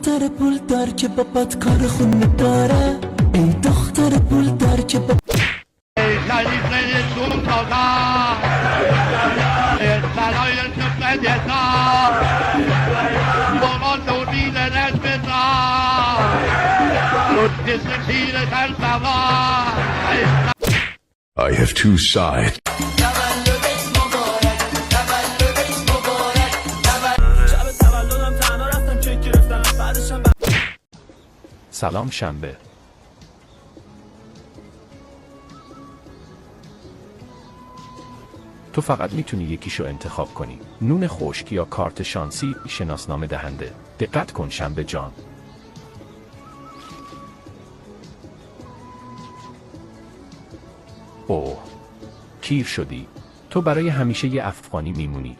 دختر پول دار که بابات کار خونه داره، ای دختر پول دار که I have two sides. سلام شنبه. تو فقط میتونی یکیشو انتخاب کنی، نون خشک یا کارت شانسی شناسنامه دهنده. دقت کن شنبه جان. اوه، کیر شدی. تو برای همیشه یه افغانی میمونی.